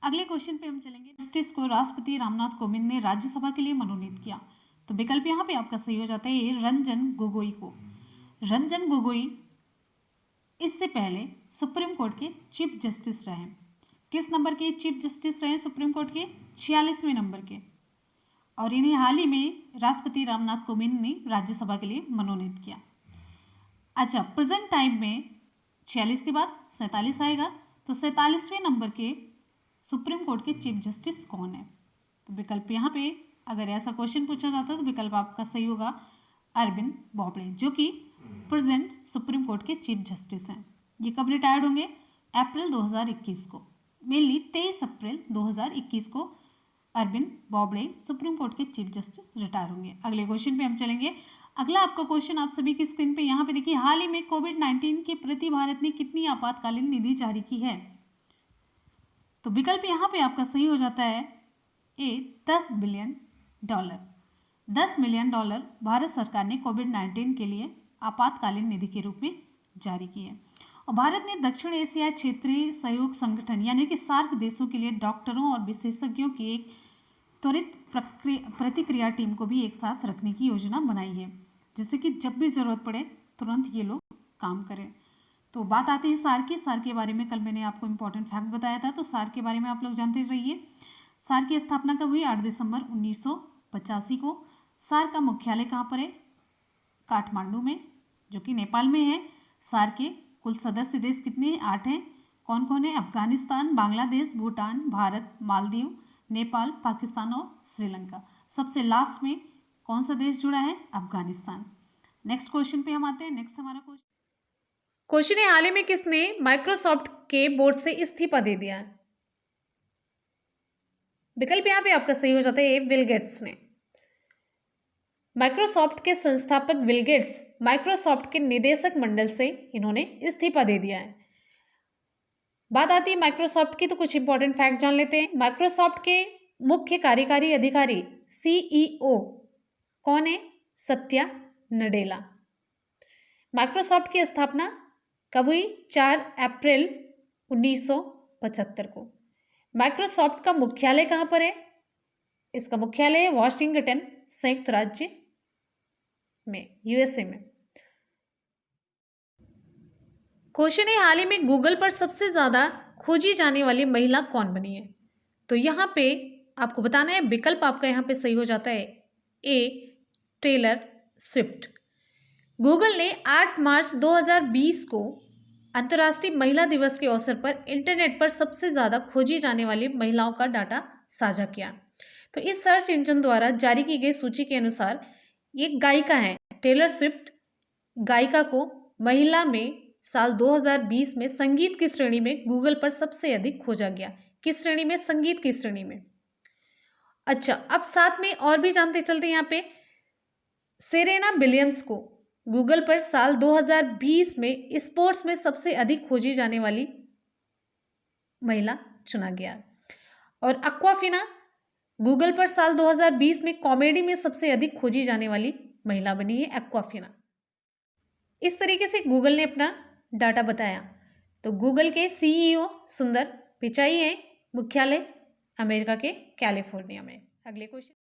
अगले क्वेश्चन पे हम चलेंगे, जस्टिस को राष्ट्रपति रामनाथ कोविंद ने राज्यसभा के लिए मनोनीत किया। तो विकल्प यहाँ पे आपका सही हो जाता है रंजन गोगोई को। रंजन गोगोई इससे पहले सुप्रीम कोर्ट के चीफ जस्टिस रहे। किस नंबर के चीफ जस्टिस रहे सुप्रीम कोर्ट के? 46वें नंबर के। और इन्हें हाल ही में राष्ट्रपति रामनाथ कोविंद ने राज्यसभा के लिए मनोनीत किया। अच्छा, प्रेजेंट टाइम में 46 के बाद 47 आएगा, तो 47वें नंबर के सुप्रीम कोर्ट के चीफ जस्टिस कौन है? तो विकल्प यहाँ पे अगर ऐसा क्वेश्चन पूछा जाता है तो विकल्प आपका सही होगा अरविंद बोबड़े, जो कि प्रेजेंट सुप्रीम कोर्ट के चीफ जस्टिस हैं। ये कब रिटायर्ड होंगे? अप्रैल 2021 को, मेनली 23 अप्रैल 2021 को अरविंद बोबड़े सुप्रीम कोर्ट के चीफ जस्टिस रिटायर होंगे। अगले क्वेश्चन पे हम चलेंगे। अगला आपका क्वेश्चन आप सभी की स्क्रीन पे यहाँ पे देखिए, हाल ही में कोविड-19 के प्रति भारत ने कितनी आपातकालीन निधि जारी की है? तो विकल्प यहाँ पे आपका सही हो जाता है ए, $10 बिलियन। $10 मिलियन भारत सरकार ने कोविड-19 के लिए आपातकालीन निधि के रूप में जारी की है। और भारत ने दक्षिण एशिया क्षेत्रीय सहयोग संगठन यानी कि सार्क देशों के लिए डॉक्टरों और विशेषज्ञों की एक त्वरित प्रतिक्रिया टीम को भी एक साथ रखने की योजना बनाई है, जिससे कि जब भी ज़रूरत पड़े तुरंत ये लोग काम करें। तो बात आती है सार्क की। सार्क के बारे में कल मैंने आपको इम्पोर्टेंट फैक्ट बताया था, तो सार्क के बारे में आप लोग जानते रहिए। सार्क की स्थापना कब हुई? 8 दिसंबर 1985 को। सार्क का मुख्यालय कहाँ पर है? काठमांडू में, जो कि नेपाल में है। सार्क के कुल सदस्य देश कितने हैं? 8 हैं। कौन कौन है? अफगानिस्तान, बांग्लादेश, भूटान, भारत, मालदीव, नेपाल, पाकिस्तान और श्रीलंका। सबसे लास्ट में कौन सा देश जुड़ा है? अफगानिस्तान। नेक्स्ट क्वेश्चन पे हम आते हैं। नेक्स्ट हमारा क्वेश्चन है, हाल ही में किसने माइक्रोसॉफ्ट के बोर्ड से इस्तीफा दे दिया है? विकल्प यहाँ पे आपका सही हो जाता है, बिल गेट्स ने। माइक्रोसॉफ्ट के संस्थापक बिल गेट्स माइक्रोसॉफ्ट के निदेशक मंडल से इन्होंने इस्तीफा दे दिया है। बात आती है माइक्रोसॉफ्ट की, तो कुछ इंपॉर्टेंट फैक्ट जान लेते हैं। माइक्रोसॉफ्ट के मुख्य कार्यकारी अधिकारी सीईओ कौन है? सत्या नडेला। माइक्रोसॉफ्ट की स्थापना कब हुई? 4 अप्रैल 1975 को। माइक्रोसॉफ्ट का मुख्यालय कहाँ पर है? इसका मुख्यालय है वॉशिंगटन, संयुक्त राज्य में, यूएसए में। क्वेश्चन है, हाल ही में गूगल पर सबसे ज्यादा खोजी जाने वाली महिला कौन बनी है? तो यहाँ पे आपको बताना है, विकल्प आपका यहाँ पे सही हो जाता है ए, टेलर स्विफ्ट। गूगल ने 8 मार्च 2020 को अंतर्राष्ट्रीय महिला दिवस के अवसर पर इंटरनेट पर सबसे ज़्यादा खोजी जाने वाली महिलाओं का डाटा साझा किया। तो इस सर्च इंजन द्वारा जारी की गई सूची के अनुसार ये गायिका है टेलर स्विफ्ट। गायिका को महिला में साल 2020 में संगीत की श्रेणी में गूगल पर सबसे अधिक खोजा गया। किस श्रेणी में? संगीत की श्रेणी में। अच्छा, अब साथ में और भी जानते चलते हैं। यहाँ पे सेरेना विलियम्स को गूगल पर साल 2020 में स्पोर्ट्स में सबसे अधिक खोजी जाने वाली महिला चुना गया। और एक्वाफिना गूगल पर साल 2020 में कॉमेडी में सबसे अधिक खोजी जाने वाली महिला बनी है एक्वाफिना। इस तरीके से गूगल ने अपना डाटा बताया। तो गूगल के सीईओ सुंदर पिचाई हैं, मुख्यालय अमेरिका के कैलिफोर्निया में। अगले क्वेश्चन